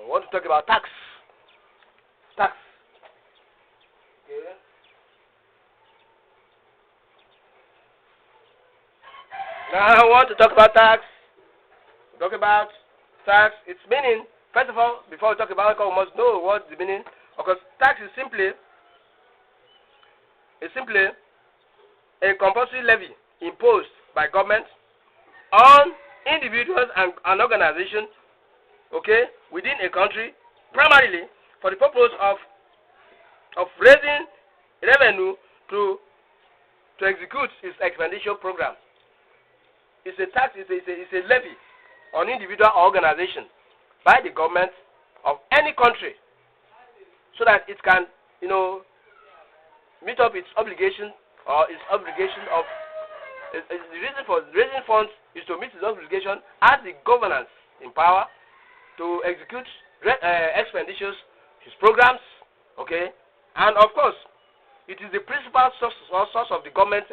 Want to talk about tax. Tax. Okay. Now I want to talk about tax. Talk about tax. Its meaning. First of all, before we talk about it, we must know what the meaning. Because tax is simply a compulsory levy imposed by government on individuals and organizations, okay, within a country, primarily for the purpose of raising revenue to execute its expenditure program. It's a tax. It's a levy on individual or organization by the government of any country, so that it can, meet up its obligation or its obligation of. The reason for raising funds is to meet its obligation as the governance in power to execute expenditures, his programs, okay, and of course, it is the principal source of the government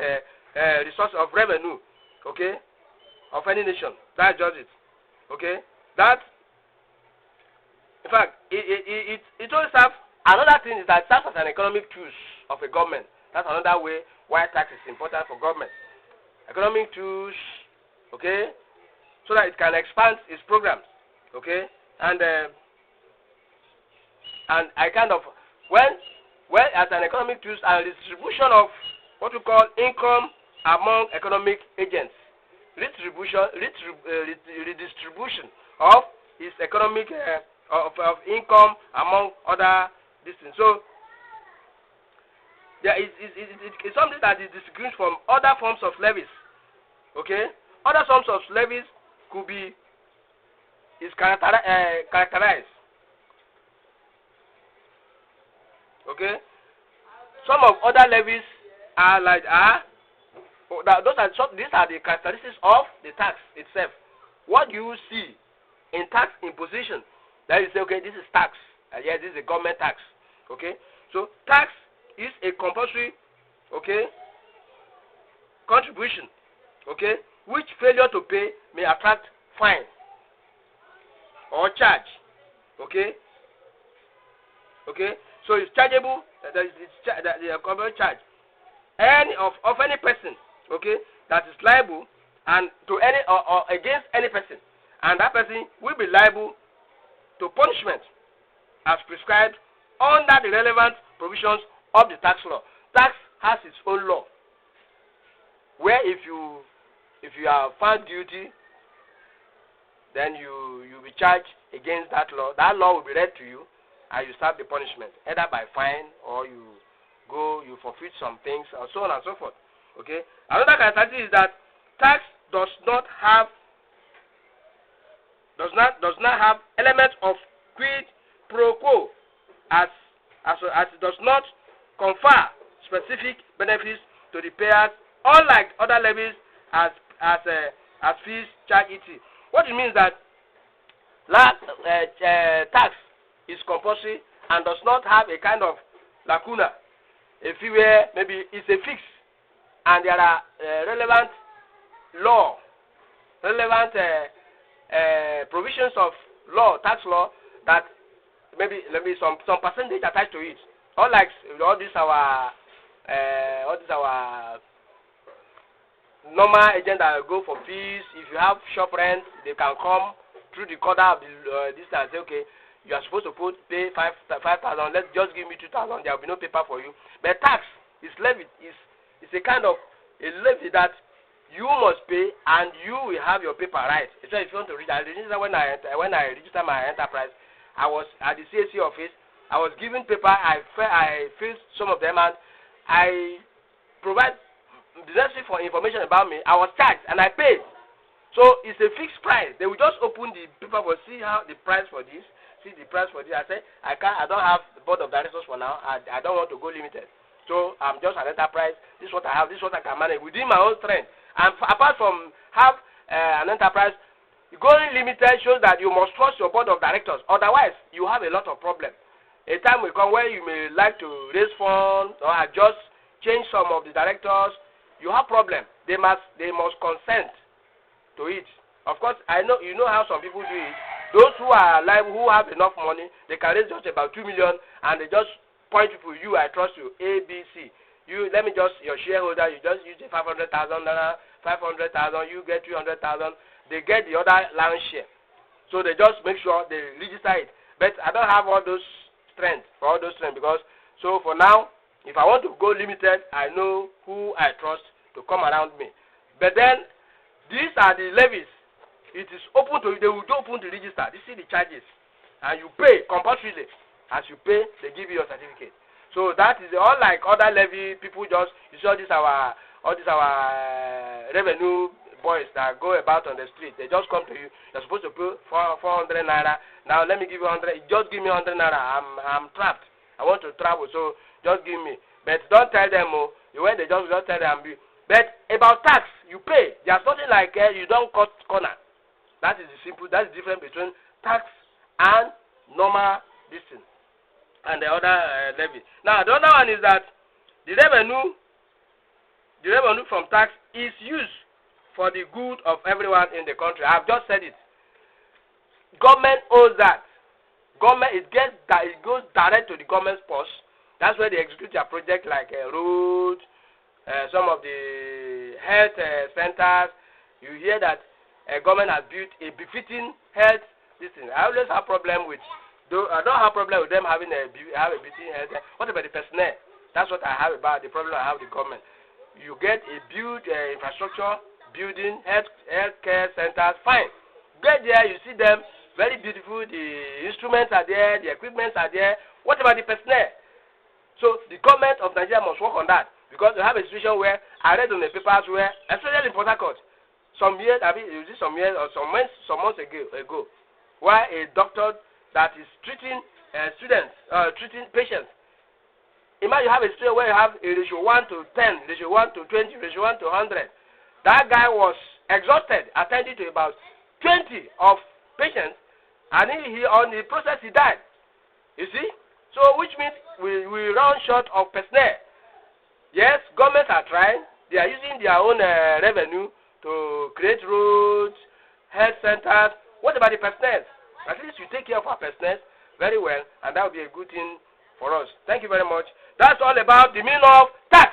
resource of revenue, okay, of any nation. That's just it, okay. That, in fact, it always have another thing is that it serves as an economic tool of a government. That's another way why tax is important for government. Economic tools, okay, so that it can expand its programs, okay, and I kind of when as an economic tools and distribution of what we call income among economic agents, redistribution of its economic of income among other distance. So there it's something that is distinguished from other forms of levies. Okay, other forms of levies could be characterized. Okay, some of other levies are like these are the characteristics of the tax itself. What you see in tax imposition, that you say, okay, this is tax. Yes, this is a government tax. Okay, so tax is a compulsory, okay, contribution, okay, which failure to pay may attract fine or charge, okay, so it's chargeable. The compulsory charge any of any person, okay, that is liable and to any or against any person, and that person will be liable to punishment as prescribed under the relevant provisions of the tax law. Tax has its own law, where if you are found guilty, then you be charged against that law. That law will be read to you, and you serve the punishment, either by fine or you forfeit some things, and so on and so forth. Okay. Another characteristic is that tax does not have element of quid pro quo, as it does not confer specific benefits to the payers, unlike other levies as fees, charge, etc. What it means that tax is compulsory and does not have a kind of lacuna, a fee where maybe it's a fix, and there are relevant provisions of law, tax law, that maybe some percentage attached to it. Unlike all this our normal agent that go for fees. If you have shop rent, they can come through the corner of the this and say, okay, you are supposed to pay 5,000. Let's just give me 2,000. There will be no paper for you. But tax is levy. It's a kind of a levy that you must pay, and you will have your paper right. So if you want to register, when I registered my enterprise, I was at the CAC office. I was given paper. I filled some of them, and I provide the necessary for information about me. I was charged and I paid. So it's a fixed price. They will just open the paper for see how the price for this. See the price for this. I said I don't have the board of directors for now. I don't want to go limited. So I'm just an enterprise. This is what I have. This is what I can manage within my own strength. And apart from have an enterprise, going limited shows that you must trust your board of directors. Otherwise, you have a lot of problems. A time will come where you may like to raise funds or adjust, change some of the directors. You have problem. They must consent to it. Of course, I know you know how some people do it. Those who are alive, who have enough money, they can raise just about 2 million, and they just point people. You, I trust you. A, B, C. You, let me just your shareholder. You just use the 500,000 naira, 500,000. You get 300,000. They get the other land share. So they just make sure they register it. But I don't have all those strength because so for now, if I want to go limited, I know who I trust to come around me. But then these are the levies. It is open to they will open to register. This is the charges, and you pay compulsorily. As you pay, they give you your certificate. So that is all like other levy people just you see all these our revenue boys that go about on the street. They just come to you. You're supposed to pay 400 naira. Now let me give you 100. Just give me 100 naira. I'm trapped. I want to travel, so just give me. But don't tell them. Oh, when they just tell them. But about tax, you pay. There's nothing like you don't cut corner. That is the simple. That's the difference between tax and normal distance and the other levy. Now the other one is that the revenue from tax is used for the good of everyone in the country. I've just said it. Government owes that. Government it goes direct to the government's purse. That's where they execute their project like roads, some of the health centers. You hear that government has built a befitting health system. I always have problem with. I don't have problem with them having a befitting health. What about the personnel? That's what I have about the problem I have with the government. You get a build infrastructure. Building, health care centers, fine. Get there, you see them, very beautiful. The instruments are there, the equipments are there. What about the personnel? So the government of Nigeria must work on that because we have a situation where I read on the papers where, especially in Port Harcourt, some months ago, where a doctor that is treating treating patients. Imagine you have a situation where you have a ratio 1 to 10, ratio 1 to 20, ratio 1 to 100. That guy was exhausted, attending to about 20 of patients, and he on the process he died. You see? So which means we run short of personnel. Yes, governments are trying. They are using their own revenue to create roads, health centers. What about the personnel? At least you take care of our personnel very well, and that will be a good thing for us. Thank you very much. That's all about the meaning of tax.